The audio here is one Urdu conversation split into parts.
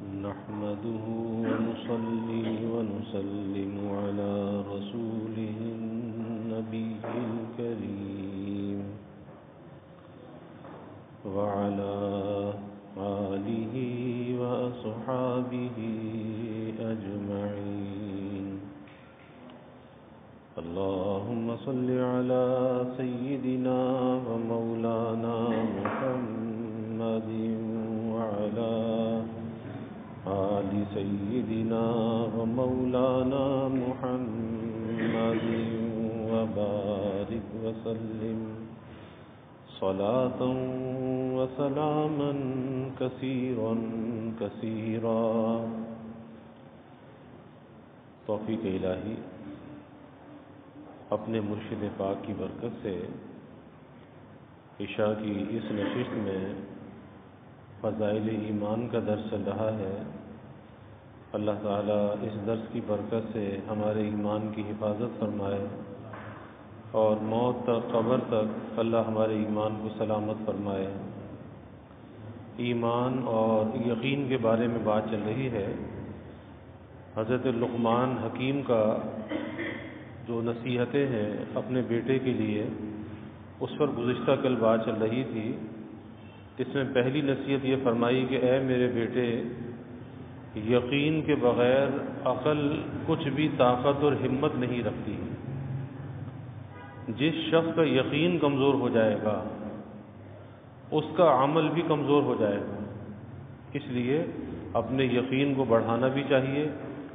نحمده ونصلي ونسلم على رسوله النبي الكريم وعلى آله وأصحابه أجمعين. اللهم صل على سيدنا ومولانا محمد وعلى آل سيدنا ومولانا محمد وبارك وسلم صلاة وسلاما كثيرا كثيرا. توفیق الہی اپنے مرشد پاک کی برکت سے عشاء کی اس نشست میں فضائل ایمان کا درس چل رہا ہے. اللہ تعالیٰ اس درس کی برکت سے ہمارے ایمان کی حفاظت فرمائے اور موت تک قبر تک اللہ ہمارے ایمان کو سلامت فرمائے. ایمان اور یقین کے بارے میں بات چل رہی ہے. حضرت لقمان حکیم کا جو نصیحتیں ہیں اپنے بیٹے کے لیے اس پر گزشتہ کل بات چل رہی تھی. اس میں پہلی نصیحت یہ فرمائی کہ اے میرے بیٹے، یقین کے بغیر عقل کچھ بھی طاقت اور ہمت نہیں رکھتی. جس شخص کا یقین کمزور ہو جائے گا اس کا عمل بھی کمزور ہو جائے گا. اس لیے اپنے یقین کو بڑھانا بھی چاہیے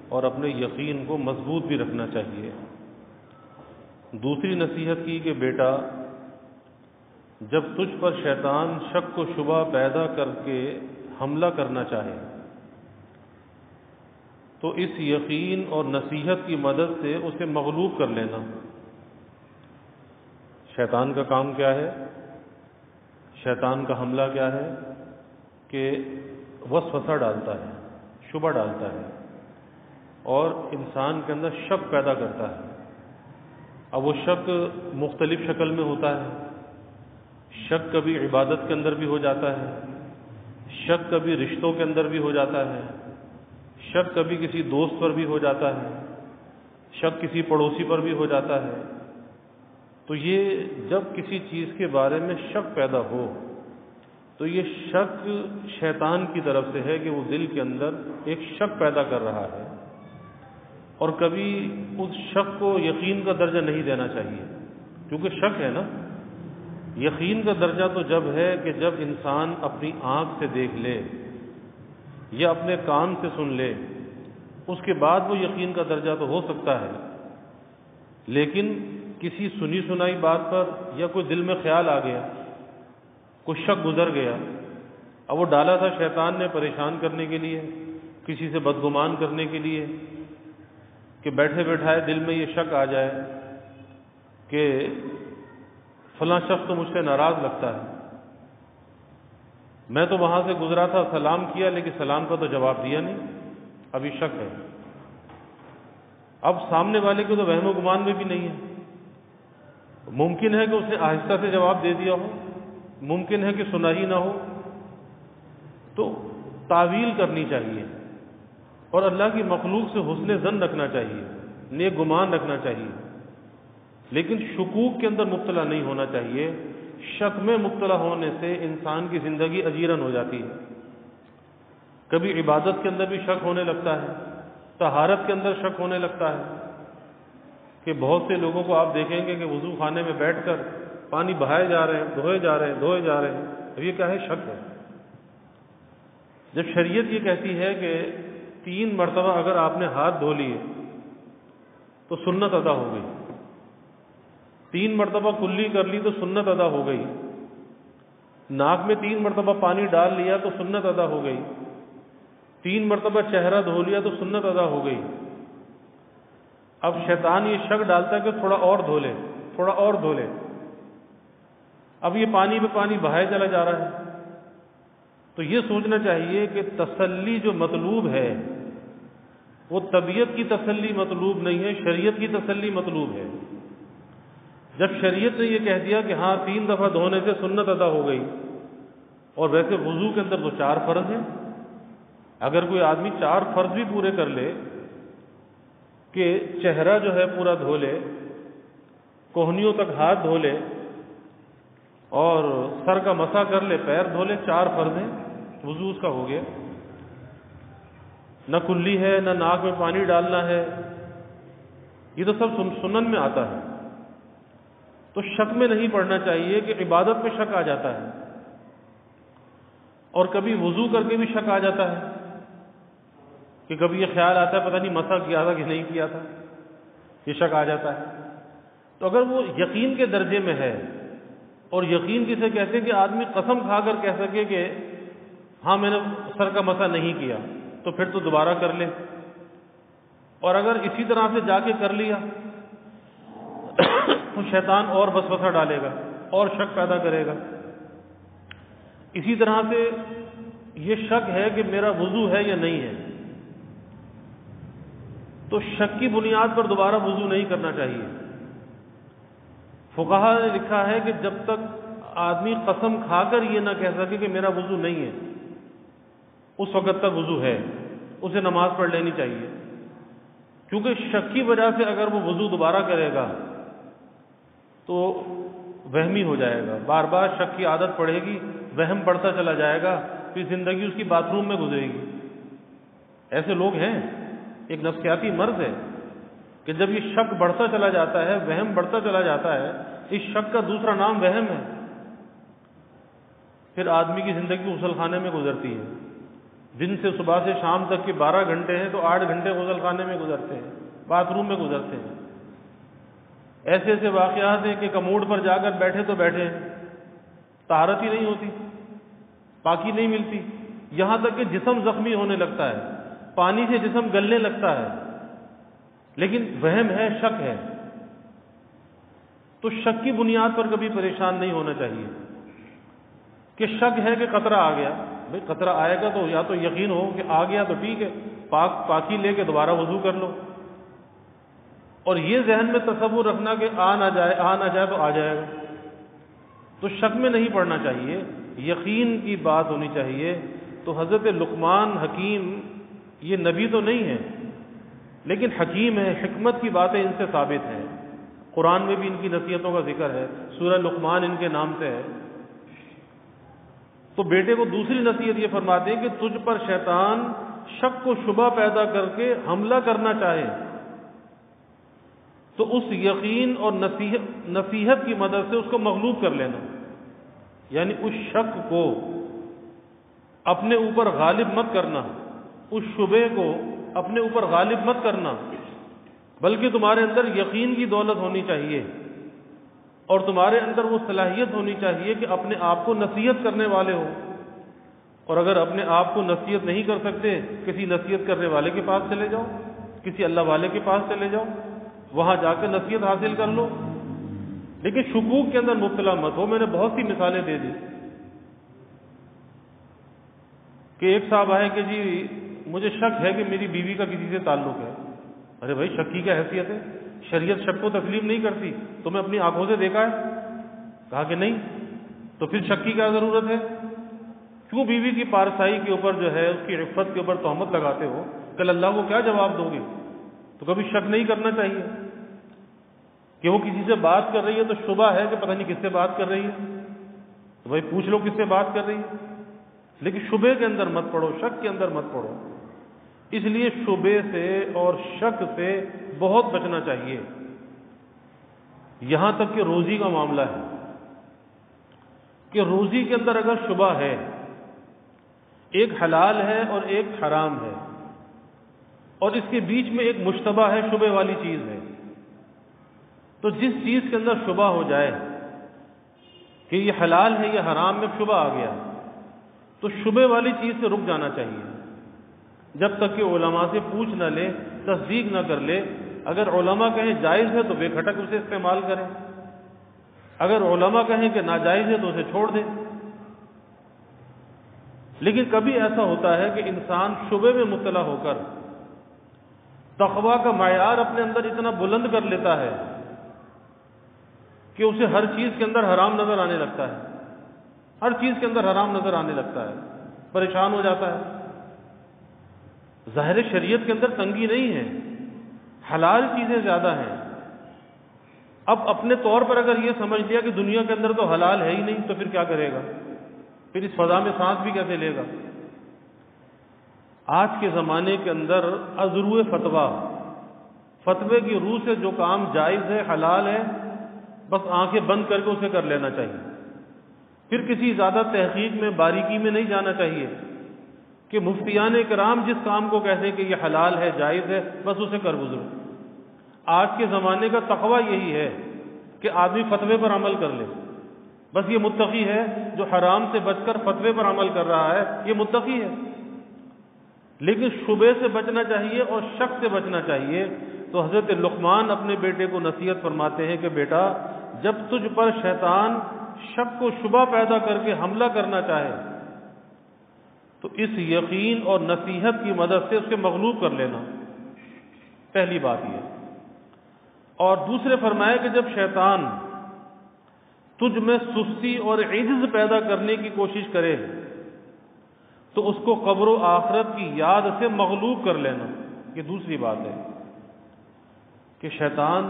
اور اپنے یقین کو مضبوط بھی رکھنا چاہیے. دوسری نصیحت کی کہ بیٹا، جب تجھ پر شیطان شک و شبہ پیدا کر کے حملہ کرنا چاہے تو اس یقین اور نصیحت کی مدد سے اسے مغلوب کر لینا. شیطان کا کام کیا ہے؟ شیطان کا حملہ کیا ہے کہ وسوسہ ڈالتا ہے، شبہ ڈالتا ہے اور انسان کے اندر شک پیدا کرتا ہے. اب وہ شک مختلف شکل میں ہوتا ہے. شک کبھی عبادت کے اندر بھی ہو جاتا ہے، شک کبھی رشتوں کے اندر بھی ہو جاتا ہے، شک کبھی کسی دوست پر بھی ہو جاتا ہے، شک کسی پڑوسی پر بھی ہو جاتا ہے. تو یہ جب کسی چیز کے بارے میں شک پیدا ہو تو یہ شک شیطان کی طرف سے ہے کہ وہ دل کے اندر ایک شک پیدا کر رہا ہے. اور کبھی اس شک کو یقین کا درجہ نہیں دینا چاہیے، کیونکہ شک ہے نا. یقین کا درجہ تو جب ہے کہ جب انسان اپنی آنکھ سے دیکھ لے یا اپنے کان سے سن لے، اس کے بعد وہ یقین کا درجہ تو ہو سکتا ہے. لیکن کسی سنی سنائی بات پر یا کوئی دل میں خیال آ گیا، کوئی شک گزر گیا، اب وہ ڈالا تھا شیطان نے پریشان کرنے کے لیے، کسی سے بدگمان کرنے کے لیے کہ بیٹھے بیٹھائے دل میں یہ شک آ جائے کہ فلاں شخص تو مجھ سے ناراض لگتا ہے، میں تو وہاں سے گزرا تھا، سلام کیا لیکن سلام کا تو جواب دیا نہیں، ابھی شک ہے. اب سامنے والے کو تو وہم و گمان میں بھی نہیں ہے. ممکن ہے کہ اس نے آہستہ سے جواب دے دیا ہو، ممکن ہے کہ سنا ہی نہ ہو. تو تعویل کرنی چاہیے اور اللہ کی مخلوق سے حسن ظن رکھنا چاہیے، نیک گمان رکھنا چاہیے، لیکن شکوک کے اندر مبتلا نہیں ہونا چاہیے. شک میں مبتلا ہونے سے انسان کی زندگی اجیرن ہو جاتی ہے. کبھی عبادت کے اندر بھی شک ہونے لگتا ہے، طہارت کے اندر شک ہونے لگتا ہے کہ بہت سے لوگوں کو آپ دیکھیں گے کہ وضو خانے میں بیٹھ کر پانی بہائے جا رہے ہیں، دھوئے جا رہے ہیں، دھوئے جا رہے ہیں. اب یہ کیا ہے؟ شک ہے. جب شریعت یہ کہتی ہے کہ 3 مرتبہ اگر آپ نے ہاتھ دھو لیے تو سنت ادا ہو گئی، 3 مرتبہ کلی کر لی تو سنت ادا ہو گئی، ناک میں 3 مرتبہ پانی ڈال لیا تو سنت ادا ہو گئی، 3 مرتبہ چہرہ دھو لیا تو سنت ادا ہو گئی. اب شیطان یہ شک ڈالتا ہے کہ تھوڑا اور دھو لے، تھوڑا اور دھو لے. اب یہ پانی پہ پانی بہائے چلا جا رہا ہے. تو یہ سوچنا چاہیے کہ تسلی جو مطلوب ہے وہ طبیعت کی تسلی مطلوب نہیں ہے، شریعت کی تسلی مطلوب ہے. جب شریعت نے یہ کہہ دیا کہ ہاں 3 دفعہ دھونے سے سنت ادا ہو گئی، اور ویسے وضو کے اندر تو 4 فرض ہیں، اگر کوئی آدمی 4 فرض بھی پورے کر لے کہ چہرہ جو ہے پورا دھو لے، کوہنیوں تک ہاتھ دھو لے اور سر کا مسح کر لے، پیر دھو لے، 4 فرض ہیں، وضو اس کا ہو گیا. نہ کلی ہے، نہ ناک میں پانی ڈالنا ہے، یہ تو سب سنن میں آتا ہے. تو شک میں نہیں پڑنا چاہیے کہ عبادت میں شک آ جاتا ہے، اور کبھی وضو کر کے بھی شک آ جاتا ہے کہ کبھی یہ خیال آتا ہے پتہ نہیں مسح کیا تھا کہ نہیں کیا تھا، یہ شک آ جاتا ہے. تو اگر وہ یقین کے درجے میں ہے، اور یقین جسے کہتے ہیں کہ آدمی قسم کھا کر کہہ سکے کہ ہاں میں نے سر کا مسح نہیں کیا، تو پھر تو دوبارہ کر لے. اور اگر اسی طرح سے جا کے کر لیا تو شیطان اور وسوسہ ڈالے گا اور شک پیدا کرے گا. اسی طرح سے یہ شک ہے کہ میرا وضو ہے یا نہیں ہے، تو شک کی بنیاد پر دوبارہ وضو نہیں کرنا چاہیے. فقہا نے لکھا ہے کہ جب تک آدمی قسم کھا کر یہ نہ کہہ سکے کہ میرا وضو نہیں ہے، اس وقت تک وضو ہے، اسے نماز پڑھ لینی چاہیے. کیونکہ شک کی وجہ سے اگر وہ وضو دوبارہ کرے گا تو وہمی ہو جائے گا، بار بار شک کی عادت پڑے گی، وہم بڑھتا چلا جائے گا، پھر زندگی اس کی باتھ روم میں گزرے گی. ایسے لوگ ہیں، ایک نفسیاتی مرض ہے کہ جب یہ شک بڑھتا چلا جاتا ہے، وہم بڑھتا چلا جاتا ہے، اس شک کا دوسرا نام وہم ہے، پھر آدمی کی زندگی غسل خانے میں گزرتی ہے. دن سے صبح سے شام تک کے 12 گھنٹے ہیں تو 8 گھنٹے غسل خانے میں گزرتے ہیں، باتھ روم میں گزرتے ہیں. ایسے ایسے واقعات ہیں کہ کموڈ پر جا کر بیٹھے تو بیٹھے ہیں، طہارت ہی نہیں ہوتی، پاکی نہیں ملتی، یہاں تک کہ جسم زخمی ہونے لگتا ہے، پانی سے جسم گلنے لگتا ہے، لیکن وہم ہے، شک ہے. تو شک کی بنیاد پر کبھی پریشان نہیں ہونا چاہیے کہ شک ہے کہ قطرہ آ گیا. بھئی قطرہ آئے گا تو یا تو یقین ہو کہ آ گیا تو ٹھیک ہے، پاکی لے کے دوبارہ وضو کر لو. اور یہ ذہن میں تصور رکھنا کہ آ نہ جائے تو آ جائے گا، تو شک میں نہیں پڑنا چاہیے، یقین کی بات ہونی چاہیے. تو حضرت لقمان حکیم یہ نبی تو نہیں ہے لیکن حکیم ہے، حکمت کی باتیں ان سے ثابت ہیں. قرآن میں بھی ان کی نصیحتوں کا ذکر ہے، سورہ لقمان ان کے نام سے ہے. تو بیٹے کو دوسری نصیحت یہ فرماتے ہیں کہ تجھ پر شیطان شک و شبہ پیدا کر کے حملہ کرنا چاہے تو اس یقین اور نصیحت کی مدد سے اس کو مغلوب کر لینا، یعنی اس شک کو اپنے اوپر غالب مت کرنا، اس شبے کو اپنے اوپر غالب مت کرنا، بلکہ تمہارے اندر یقین کی دولت ہونی چاہیے اور تمہارے اندر وہ صلاحیت ہونی چاہیے کہ اپنے آپ کو نصیحت کرنے والے ہو. اور اگر اپنے آپ کو نصیحت نہیں کر سکتے، کسی نصیحت کرنے والے کے پاس چلے جاؤ، کسی اللہ والے کے پاس چلے جاؤ، وہاں جا کے نصیحت حاصل کر لو. لیکن شکوک کے اندر مبتلا مت ہو. میں نے بہت سی مثالیں دے دی کہ ایک صاحب آئے کہ جی مجھے شک ہے کہ میری بیوی کا کسی سے تعلق ہے. ارے بھائی شک کی کیا حیثیت ہے؟ شریعت شک کو تسلیم نہیں کرتی. تمہیں اپنی آنکھوں سے دیکھا ہے؟ کہا کہ نہیں. تو پھر شک کی کیا ضرورت ہے؟ کیوں بیوی کی پارسائی کے اوپر جو ہے اس کی عفت کے اوپر تہمت لگاتے ہو؟ کل اللہ کو کیا جواب دو گے؟ تو کبھی شک نہیں کرنا چاہیے کہ وہ کسی سے بات کر رہی ہے تو شبہ ہے کہ پتہ نہیں کس سے بات کر رہی ہے، تو بھائی پوچھ لو کس سے بات کر رہی ہے. لیکن شبے کے اندر مت پڑو، شک کے اندر مت پڑو. اس لیے شبے سے اور شک سے بہت بچنا چاہیے. یہاں تک کہ روزی کا معاملہ ہے کہ روزی کے اندر اگر شبہ ہے، ایک حلال ہے اور ایک حرام ہے اور اس کے بیچ میں ایک مشتبہ ہے، شبہ والی چیز ہے، تو جس چیز کے اندر شبہ ہو جائے کہ یہ حلال ہے یا حرام میں شبہ آ گیا، تو شبہ والی چیز سے رک جانا چاہیے جب تک کہ علماء سے پوچھ نہ لے، تصدیق نہ کر لے. اگر علماء کہیں جائز ہے تو بے کھٹک اسے استعمال کریں، اگر علماء کہیں کہ ناجائز ہے تو اسے چھوڑ دیں. لیکن کبھی ایسا ہوتا ہے کہ انسان شبہ میں مبتلا ہو کر تقویٰ کا معیار اپنے اندر اتنا بلند کر لیتا ہے کہ اسے ہر چیز کے اندر حرام نظر آنے لگتا ہے، ہر چیز کے اندر حرام نظر آنے لگتا ہے، پریشان ہو جاتا ہے. ظاہر شریعت کے اندر تنگی نہیں ہے، حلال چیزیں زیادہ ہیں۔ اب اپنے طور پر اگر یہ سمجھ لیا کہ دنیا کے اندر تو حلال ہے ہی نہیں، تو پھر کیا کرے گا؟ پھر اس فضا میں سانس بھی کیسے لے گا؟ آج کے زمانے کے اندر ازرو فتوے کی روح سے جو کام جائز ہے، حلال ہے، بس آنکھیں بند کر کے اسے کر لینا چاہیے۔ پھر کسی زیادہ تحقیق میں، باریکی میں نہیں جانا چاہیے کہ مفتیان کرام جس کام کو کہتے ہیں کہ یہ حلال ہے، جائز ہے، بس اسے کر گزرو۔ آج کے زمانے کا تقویٰ یہی ہے کہ آدمی فتوے پر عمل کر لے، بس یہ متقی ہے جو حرام سے بچ کر فتوے پر عمل کر رہا ہے، یہ متقی ہے۔ لیکن شبے سے بچنا چاہیے اور شک سے بچنا چاہیے۔ تو حضرت لقمان اپنے بیٹے کو نصیحت فرماتے ہیں کہ بیٹا، جب تجھ پر شیطان شک و شبہ پیدا کر کے حملہ کرنا چاہے تو اس یقین اور نصیحت کی مدد سے اس کے مغلوب کر لینا، پہلی بات یہ۔ اور دوسرے فرمایا کہ جب شیطان تجھ میں سستی اور عجز پیدا کرنے کی کوشش کرے تو اس کو قبر و آخرت کی یاد سے مغلوب کر لینا، یہ دوسری بات ہے کہ شیطان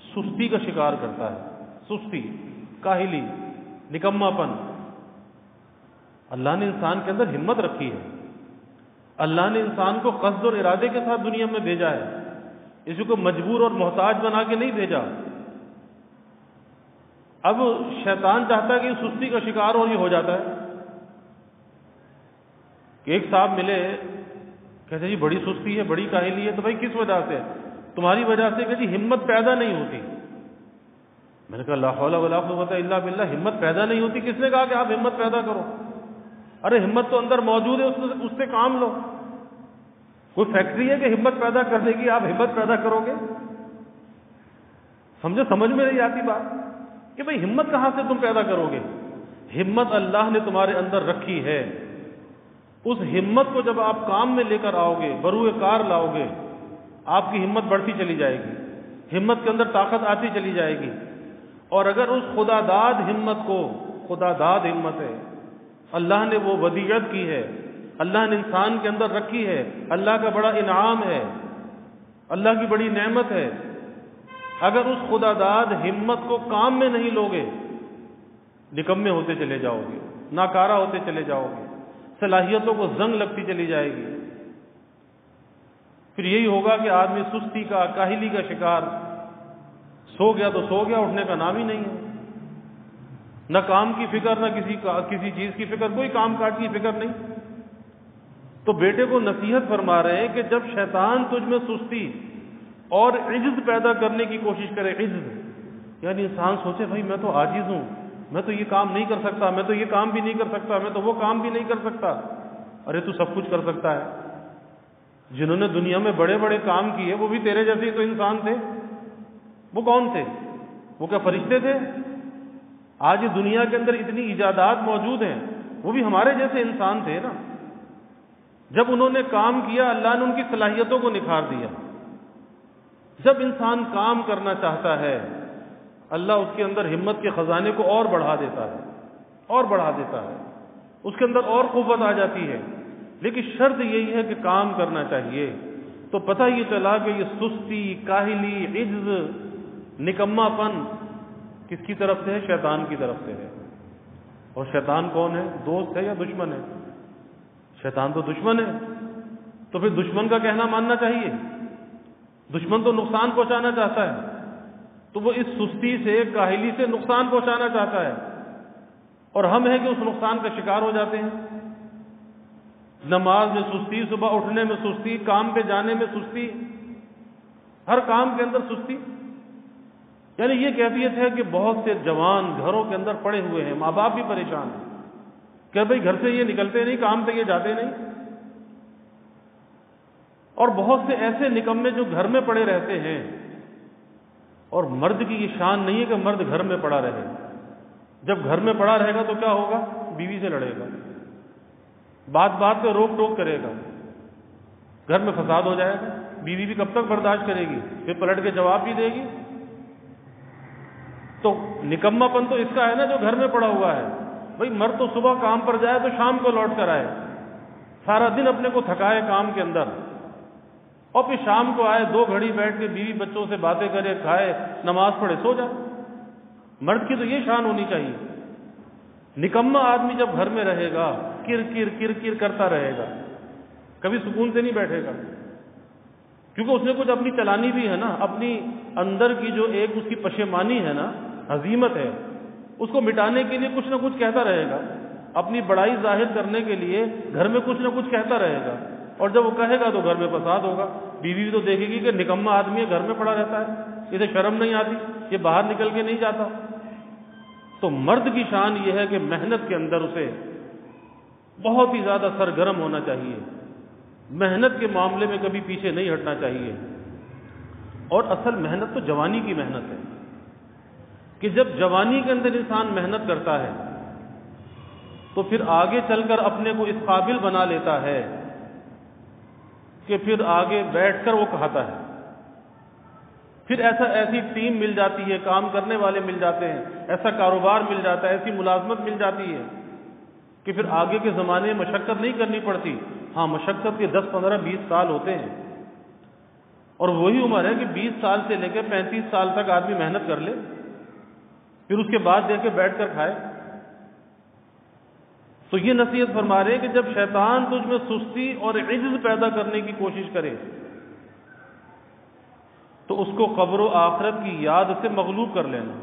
سستی کا شکار کرتا ہے، سستی، کاہلی، نکما پن۔ اللہ نے انسان کے اندر ہمت رکھی ہے، اللہ نے انسان کو قصد اور ارادے کے ساتھ دنیا میں بھیجا ہے، اسی کو مجبور اور محتاج بنا کے نہیں بھیجا۔ اب شیطان چاہتا ہے کہ یہ سستی کا شکار اور یہ ہو جاتا ہے کہ ایک صاحب ملے، کہتے جی بڑی سستی ہے، بڑی کاہلی ہے، تو بھائی کس وجہ سے؟ تمہاری وجہ سے کہ جی ہمت پیدا نہیں ہوتی۔ میں نے کہا لا حول ولا قوت الا باللہ، ہمت پیدا نہیں ہوتی؟ کس نے کہا کہ آپ ہمت پیدا کرو؟ ارے ہمت تو اندر موجود ہے، اس سے کام لو۔ کوئی فیکٹری ہے کہ ہمت پیدا کرنے کی آپ ہمت پیدا کرو گے؟ سمجھ میں نہیں آتی بات کہ بھئی ہمت کہاں سے تم پیدا کرو گے؟ ہمت اللہ نے تمہارے اندر رکھی ہے، اس ہمت کو جب آپ کام میں لے کر آؤ گے، بروئے کار لاؤ گے، آپ کی ہمت بڑھتی چلی جائے گی، ہمت کے اندر طاقت آتی چلی جائے گی۔ اور اگر اس خدا داد ہمت کو، خدا داد ہمت ہے، اللہ نے وہ ودیعت کی ہے، اللہ نے انسان کے اندر رکھی ہے، اللہ کا بڑا انعام ہے، اللہ کی بڑی نعمت ہے، اگر اس خدا داد ہمت کو کام میں نہیں لوگے، نکمے ہوتے چلے جاؤ گے، ناکارہ ہوتے چلے جاؤ گے، صلاحیتوں کو زنگ لگتی چلی جائے گی۔ پھر یہی ہوگا کہ آدمی سستی کا، کاہلی کا شکار، سو گیا تو سو گیا، اٹھنے کا نام ہی نہیں ہے، نہ کام کی فکر، نہ کسی چیز کی فکر، کوئی کام کاج کی فکر نہیں۔ تو بیٹے کو نصیحت فرما رہے ہیں کہ جب شیطان تجھ میں سستی اور عجز پیدا کرنے کی کوشش کرے، عجز یعنی انسان سوچے بھائی میں تو عاجز ہوں، میں تو یہ کام نہیں کر سکتا، میں تو یہ کام بھی نہیں کر سکتا، میں تو وہ کام بھی نہیں کر سکتا۔ ارے تو سب کچھ کر سکتا ہے، جنہوں نے دنیا میں بڑے بڑے کام کیے وہ بھی تیرے جیسے تو انسان تھے۔ وہ کون تھے؟ وہ کیا فرشتے تھے؟ آج دنیا کے اندر اتنی ایجادات موجود ہیں، وہ بھی ہمارے جیسے انسان تھے نا۔ جب انہوں نے کام کیا، اللہ نے ان کی صلاحیتوں کو نکھار دیا۔ جب انسان کام کرنا چاہتا ہے، اللہ اس کے اندر ہمت کے خزانے کو اور بڑھا دیتا ہے، اور بڑھا دیتا ہے، اس کے اندر اور قوت آ جاتی ہے۔ لیکن شرط یہی ہے کہ کام کرنا چاہیے۔ تو پتہ یہ چلا کہ یہ سستی، کاہلی، عجز، نکما پن کس کی طرف سے ہے؟ شیطان کی طرف سے ہے۔ اور شیطان کون ہے؟ دوست ہے یا دشمن ہے؟ شیطان تو دشمن ہے، تو پھر دشمن کا کہنا ماننا چاہیے۔ دشمن تو نقصان پہنچانا چاہتا ہے، تو وہ اس سستی سے، کاہلی سے نقصان پہنچانا چاہتا ہے، اور ہم ہیں کہ اس نقصان کا شکار ہو جاتے ہیں۔ نماز میں سستی، صبح اٹھنے میں سستی، کام پہ جانے میں سستی، ہر کام کے اندر سستی۔ یعنی یہ کیفیت ہے کہ بہت سے جوان گھروں کے اندر پڑے ہوئے ہیں، ماں باپ بھی پریشان ہیں کہ بھئی گھر سے یہ نکلتے نہیں، کام پہ یہ جاتے نہیں۔ اور بہت سے ایسے نکمے جو گھر میں پڑے رہتے ہیں، اور مرد کی یہ شان نہیں ہے کہ مرد گھر میں پڑا رہے۔ جب گھر میں پڑا رہے گا تو کیا ہوگا؟ بیوی سے لڑے گا، بات بات پہ روک ٹوک کرے گا، گھر میں فساد ہو جائے گا۔ بیوی بھی کب تک برداشت کرے گی؟ پھر پلٹ کے جواب بھی دے گی۔ تو نکما پن تو اس کا ہے نا جو گھر میں پڑا ہوا ہے۔ بھئی مرد تو صبح کام پر جائے تو شام کو لوٹ کر آئے، سارا دن اپنے کو تھکائے کام کے اندر، اور پھر شام کو آئے 2 گھڑی بیٹھ کے بیوی بچوں سے باتیں کرے، کھائے، نماز پڑھے، سو جائے۔ مرد کی تو یہ شان ہونی چاہیے۔ نکما آدمی جب گھر میں رہے گا کر کر کر کر کرتا رہے گا، کبھی سکون سے نہیں بیٹھے گا، کیونکہ اس نے کچھ اپنی چلانی بھی ہے نا، اپنی اندر کی جو ایک اس کی پشیمانی ہے نا، ہزیمت ہے، اس کو مٹانے کے لیے کچھ نہ کچھ کہتا رہے گا، اپنی بڑائی ظاہر کرنے کے لیے گھر میں کچھ نہ کچھ کہتا رہے گا، اور جب وہ کہے گا تو گھر میں فساد ہوگا۔ بیوی بھی تو دیکھے گی کہ نکما آدمی ہے، گھر میں پڑا رہتا ہے، اسے شرم نہیں آتی، یہ باہر نکل کے نہیں جاتا۔ تو مرد کی شان یہ ہے کہ محنت کے اندر اسے بہت ہی زیادہ سرگرم ہونا چاہیے، محنت کے معاملے میں کبھی پیچھے نہیں ہٹنا چاہیے۔ اور اصل محنت تو جوانی کی محنت ہے، کہ جب جوانی کے اندر انسان محنت کرتا ہے تو پھر آگے چل کر اپنے کو اس قابل بنا لیتا ہے کہ پھر آگے بیٹھ کر وہ کہتا ہے، پھر ایسی ٹیم مل جاتی ہے، کام کرنے والے مل جاتے ہیں، ایسا کاروبار مل جاتا ہے، ایسی ملازمت مل جاتی ہے کہ پھر آگے کے زمانے میں مشقت نہیں کرنی پڑتی۔ ہاں، مشقت کے 10 15 20 سال ہوتے ہیں، اور وہی عمر ہے کہ 20 سال سے لے کے 35 سال تک آدمی محنت کر لے، پھر اس کے بعد دے کے بیٹھ کر کھائے۔ تو یہ نصیحت فرما رہے ہیں کہ جب شیطان تجھ میں سستی اور عجز پیدا کرنے کی کوشش کرے تو اس کو قبر و آخرت کی یاد سے مغلوب کر لینا،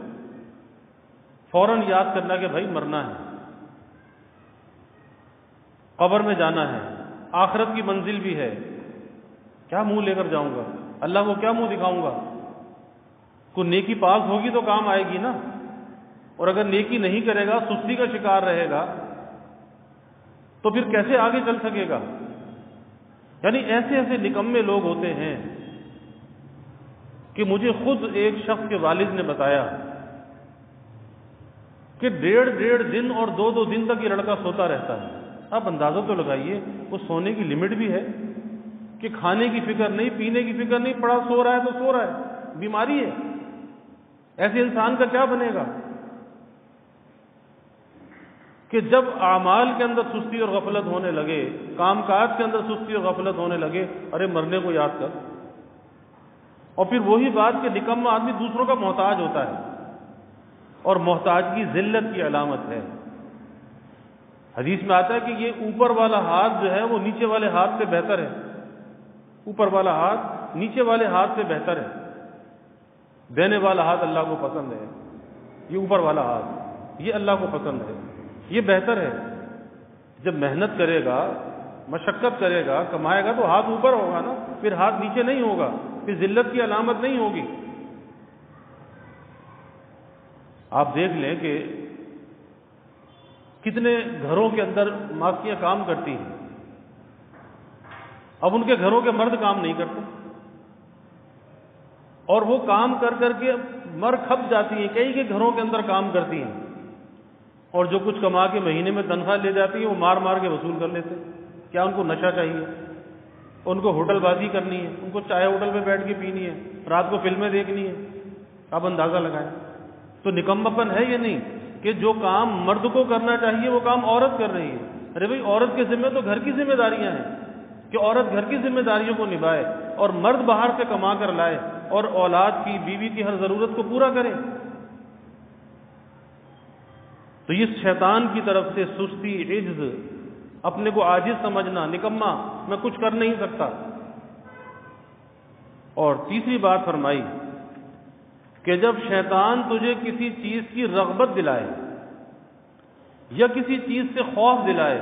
فوراً یاد کرنا کہ بھائی مرنا ہے، قبر میں جانا ہے، آخرت کی منزل بھی ہے، کیا منہ لے کر جاؤں گا، اللہ کو کیا منہ دکھاؤں گا؟ کوئی نیکی پاس ہوگی تو کام آئے گی نا، اور اگر نیکی نہیں کرے گا، سستی کا شکار رہے گا، تو پھر کیسے آگے چل سکے گا؟ یعنی ایسے ایسے نکمے لوگ ہوتے ہیں کہ مجھے خود ایک شخص کے والد نے بتایا کہ 1.5 دن اور 2 دن تک یہ لڑکا سوتا رہتا ہے۔ آپ اندازہ تو لگائیے، وہ سونے کی لمٹ بھی ہے کہ کھانے کی فکر نہیں، پینے کی فکر نہیں، پڑا سو رہا ہے تو سو رہا ہے، بیماری ہے۔ ایسے انسان کا کیا بنے گا کہ جب اعمال کے اندر سستی اور غفلت ہونے لگے، کام کاج کے اندر سستی اور غفلت ہونے لگے، ارے مرنے کو یاد کر۔ اور پھر وہی بات کہ نکما آدمی دوسروں کا محتاج ہوتا ہے، اور محتاجگی ذلت کی علامت ہے۔ حدیث میں آتا ہے کہ یہ اوپر والا ہاتھ جو ہے وہ نیچے والے ہاتھ سے بہتر ہے، اوپر والا ہاتھ نیچے والے ہاتھ سے بہتر ہے۔ دینے والا ہاتھ اللہ کو پسند ہے، یہ اوپر والا ہاتھ یہ اللہ کو پسند ہے، یہ بہتر ہے۔ جب محنت کرے گا، مشقت کرے گا، کمائے گا تو ہاتھ اوپر ہوگا نا، پھر ہاتھ نیچے نہیں ہوگا، پھر ذلت کی علامت نہیں ہوگی۔ آپ دیکھ لیں کہ کتنے گھروں کے اندر ماسیاں کام کرتی ہیں، اب ان کے گھروں کے مرد کام نہیں کرتے، اور وہ کام کر کر کے مر کھپ جاتی ہیں، کئی کے گھروں کے اندر کام کرتی ہیں، اور جو کچھ کما کے مہینے میں تنخواہ لے جاتی ہیں وہ مار مار کے وصول کر لیتے ہیں۔ کیا ان کو نشہ چاہیے؟ ان کو ہوٹل بازی کرنی ہے، ان کو چائے ہوٹل پہ بیٹھ کے پینی ہے، رات کو فلمیں دیکھنی ہے۔ آپ اندازہ لگائیں، تو نکمپن ہے یہ نہیں کہ جو کام مرد کو کرنا چاہیے وہ کام عورت کر رہی ہے۔ ارے بھائی، عورت کے ذمہ تو گھر کی ذمہ داریاں ہیں کہ عورت گھر کی ذمہ داریوں کو نبھائے، اور مرد باہر سے کما کر لائے اور اولاد کی، بیوی کی ہر ضرورت کو پورا کرے۔ تو یہ شیطان کی طرف سے سستی، عجز، اپنے کو عاجز سمجھنا، نکما، میں کچھ کر نہیں سکتا۔ اور تیسری بات فرمائی کہ جب شیطان تجھے کسی چیز کی رغبت دلائے یا کسی چیز سے خوف دلائے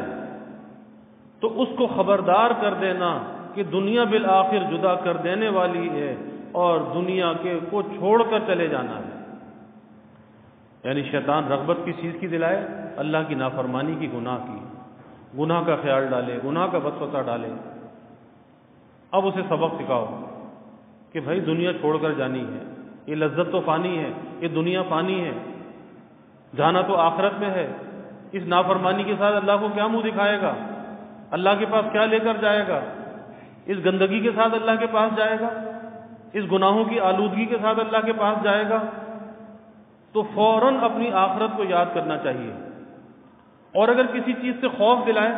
تو اس کو خبردار کر دینا کہ دنیا بالآخر جدا کر دینے والی ہے، اور دنیا کے کو چھوڑ کر چلے جانا ہے۔ یعنی شیطان رغبت کس چیز کی دلائے؟ اللہ کی نافرمانی کی، گناہ کی، گناہ کا خیال ڈالے، گناہ کا وسوسہ ڈالے۔ اب اسے سبق سکھاؤ کہ بھائی دنیا چھوڑ کر جانی ہے، یہ لذت تو فانی ہے، یہ دنیا فانی ہے، جانا تو آخرت میں ہے۔ اس نافرمانی کے ساتھ اللہ کو کیا منہ دکھائے گا؟ اللہ کے پاس کیا لے کر جائے گا؟ اس گندگی کے ساتھ اللہ کے پاس جائے گا؟ اس گناہوں کی آلودگی کے ساتھ اللہ کے پاس جائے گا؟ تو فوراً اپنی آخرت کو یاد کرنا چاہیے۔ اور اگر کسی چیز سے خوف دلائے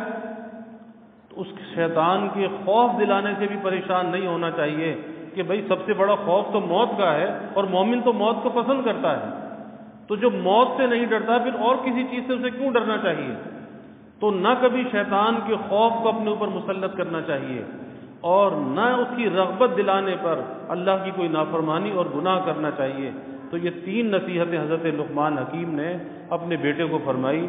تو اس شیطان کے خوف دلانے سے بھی پریشان نہیں ہونا چاہیے کہ بھئی سب سے بڑا خوف تو موت کا ہے اور مومن تو موت کو پسند کرتا ہے، تو جو موت سے نہیں ڈرتا پھر اور کسی چیز سے اسے کیوں ڈرنا چاہیے؟ تو نہ کبھی شیطان کے خوف کو اپنے اوپر مسلط کرنا چاہیے اور نہ اس کی رغبت دلانے پر اللہ کی کوئی نافرمانی اور گناہ کرنا چاہیے۔ تو یہ 3 نصیحتیں حضرت لقمان حکیم نے اپنے بیٹے کو فرمائی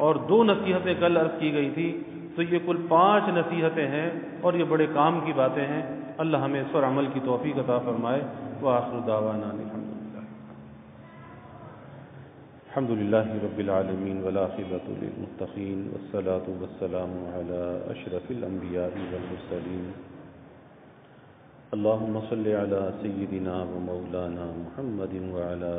اور 2 نصیحتیں کل عرض کی گئی تھی، تو یہ کل 5 نصیحتیں ہیں اور یہ بڑے کام کی باتیں ہیں۔ اللہ ہمیں اس پر عمل کی توفیق عطا فرمائے۔ وآخر دعوانا الحمد للہ رب العالمین والعاقبۃ للمتقین والصلاة والسلام علی اشرف الانبیاء والمرسلین اللہم صل علی سیدنا و مولانا محمد وعلی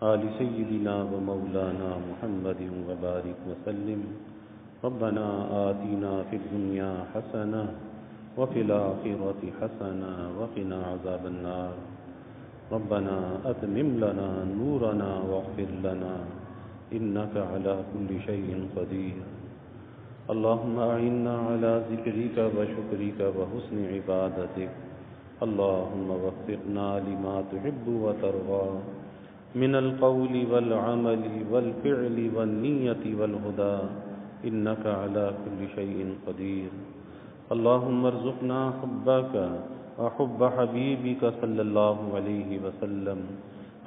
آل سیدنا و مولانا محمد وبارک وسلم ربنا آتنا فی الدنیا حسنہ وفی الآخرۃ حسنہ وقنا عذاب النار ربنا اتمم لنا نورنا واغفر لنا انك على كل شيء قدير اللهم اعنا على ذكرك وشكرك وحسن عبادتك اللهم وفقنا لما تحب وترضى من القول والعمل والفعل والنية والهدى انك على كل شيء قدير اللهم ارزقنا حبك وحب حبيبك صلى الله عليه وسلم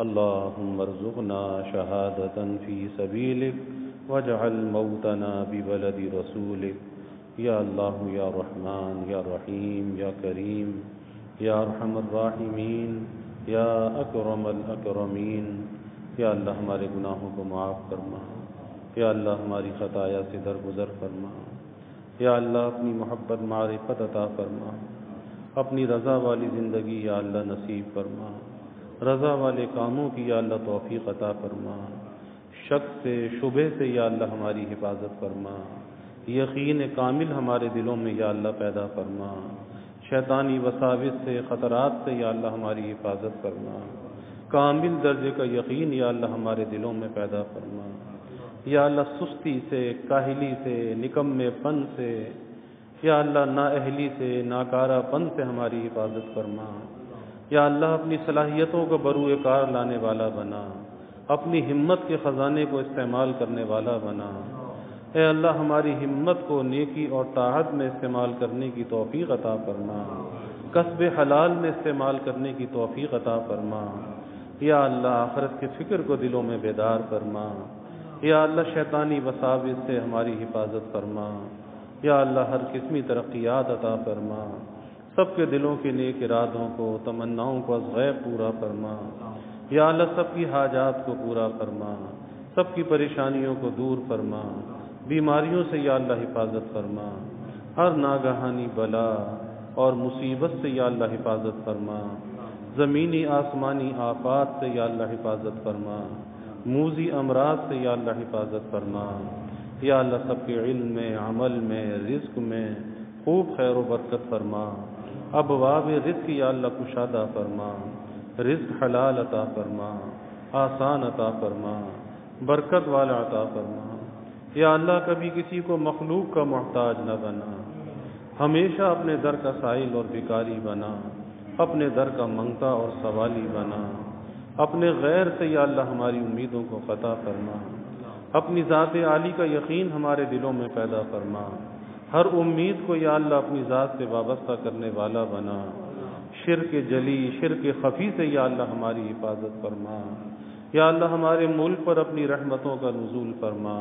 اللهم ارزقنا شهادة في سبيلك واجعل موتنا ببلد رسولك یا اللہ یا رحمان یا رحیم یا کریم یا ارحم الراحمین یا اکرم الاکرمین۔ یا اللہ ہمارے گناہوں کو معاف فرما، یا اللہ ہماری خطایا سے درگزر فرما، یا اللہ اپنی محبت معرفت عطا فرما، اپنی رضا والی زندگی یا اللہ نصیب فرما، رضا والے کاموں کی یا اللہ توفیق عطا فرما، شک سے شبہ سے یا اللہ ہماری حفاظت فرما، یقین کامل ہمارے دلوں میں یا اللہ پیدا فرما، شیطانی وساوس سے خطرات سے یا اللہ ہماری حفاظت فرما، کامل درجے کا یقین یا اللہ ہمارے دلوں میں پیدا فرما، یا اللہ سستی سے، کاہلی سے، نکمے پن سے، یا اللہ نااہلی سے، ناکارہ پن سے ہماری حفاظت فرما، یا اللہ اپنی صلاحیتوں کو بروئے کار لانے والا بنا، اپنی ہمت کے خزانے کو استعمال کرنے والا بنا۔ اے اللہ ہماری ہمت کو نیکی اور طاعت میں استعمال کرنے کی توفیق عطا فرما، کسب حلال میں استعمال کرنے کی توفیق عطا فرما۔ یا اللہ آخرت کے فکر کو دلوں میں بیدار فرما، یا اللہ شیطانی وساوس سے ہماری حفاظت فرما، یا اللہ ہر قسمی ترقیات عطا فرما، سب کے دلوں کے نیک ارادوں کو، تمناؤں کو از غیب پورا فرما، یا اللہ سب کی حاجات کو پورا فرما، سب کی پریشانیوں کو دور فرما، بیماریوں سے یا اللہ حفاظت فرما، ہر ناگہانی بلا اور مصیبت سے یا اللہ حفاظت فرما، زمینی آسمانی آفات سے یا اللہ حفاظت فرما، موذی امراض سے یا اللہ حفاظت فرما۔ یا اللہ سب کے علم میں، عمل میں، رزق میں خوب خیر و برکت فرما، ابواب رزق یا اللہ کشادہ فرما، رزق حلال عطا فرما، آسان عطا فرما، برکت والا عطا فرما۔ یا اللہ کبھی کسی کو مخلوق کا محتاج نہ بنا، ہمیشہ اپنے در کا سائل اور بھکاری بنا، اپنے در کا منگتا اور سوالی بنا، اپنے غیر سے یا اللہ ہماری امیدوں کو قطع فرما، اپنی ذات عالی کا یقین ہمارے دلوں میں پیدا فرما، ہر امید کو یا اللہ اپنی ذات سے وابستہ کرنے والا بنا، شرک جلی شرک خفی سے یا اللہ ہماری حفاظت فرما۔ یا اللہ ہمارے ملک پر اپنی رحمتوں کا نزول فرما،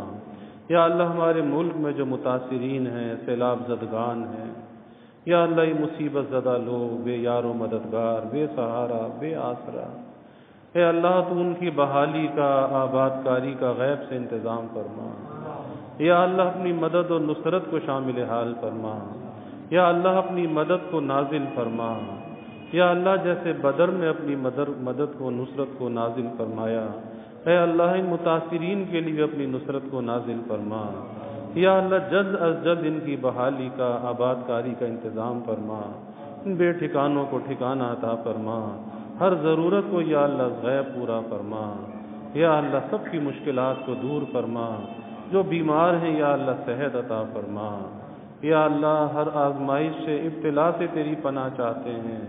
یا اللہ ہمارے ملک میں جو متاثرین ہیں، سیلاب زدگان ہیں، یا اللہ یہ مصیبت زدہ لوگ بے یار و مددگار، بے سہارا، بے آسرا، اے اللہ تو ان کی بحالی کا، آباد کاری کا غیب سے انتظام فرما۔ یا اللہ اپنی مدد اور نصرت کو شامل حال فرما، یا اللہ اپنی مدد کو نازل فرما، یا اللہ جیسے بدر میں اپنی مدد کو، نصرت کو نازل فرمایا، اے اللہ ان متاثرین کے لیے اپنی نصرت کو نازل فرما۔ یا اللہ جلد از جلد ان کی بحالی کا، آباد کاری کا انتظام فرما، ان بے ٹھکانوں کو ٹھکانہ عطا فرما، ہر ضرورت کو یا اللہ غیب پورا فرما۔ یا اللہ سب کی مشکلات کو دور فرما، جو بیمار ہیں یا اللہ صحت عطا فرما۔ یا اللہ ہر آزمائش سے ابتلا سے تیری پناہ چاہتے ہیں۔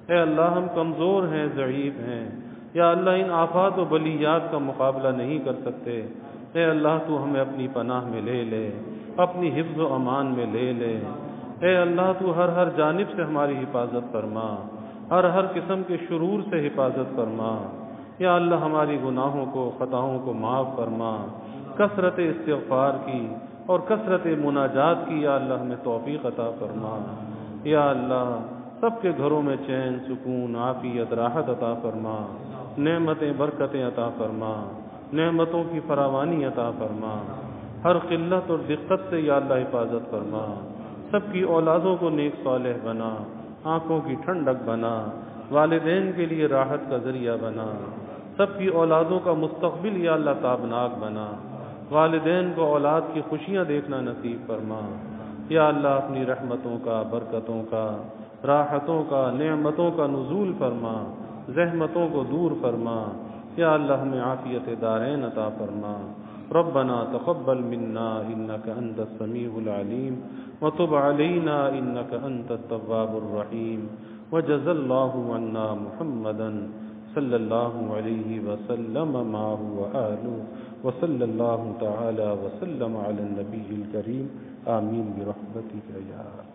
اے اللہ ہم کمزور ہیں، ضعیف ہیں، یا اللہ ان آفات و بلیات کا مقابلہ نہیں کر سکتے۔ اے اللہ تو ہمیں اپنی پناہ میں لے لے، اپنی حفظ و امان میں لے لے۔ اے اللہ تو ہر جانب سے ہماری حفاظت فرما، ہر قسم کے شرور سے حفاظت فرما۔ یا اللہ ہماری گناہوں کو، خطاؤں کو معاف فرما، کثرت استغفار کی اور کثرت مناجات کی یا اللہ ہمیں توفیق عطا فرما۔ یا اللہ سب کے گھروں میں چین، سکون، عافیت، راحت عطا فرما، نعمتیں، برکتیں عطا فرما، نعمتوں کی فراوانی عطا فرما، ہر قلت اور دقت سے یا اللہ حفاظت فرما، سب کی اولادوں کو نیک صالح بنا، آنکھوں کی ٹھنڈک بنا، والدین کے لیے راحت کا ذریعہ بنا، سب کی اولادوں کا مستقبل یا اللہ تابناک بنا، والدین کو اولاد کی خوشیاں دیکھنا نصیب فرما۔ یا اللہ اپنی رحمتوں کا، برکتوں کا، راحتوں کا، نعمتوں کا نزول فرما، زحمتوں کو دور فرما۔ یا اللہ ہمیں عافیت دارین عطا فرما۔ ربنا تقبل منا انك انت السميع العليم وتب علينا انك انت التواب الرحيم وجزى الله عنا محمدا صلى الله عليه وسلم معه وآله وصلى الله تعالى وسلم على النبي الكريم آمين برحمتك يا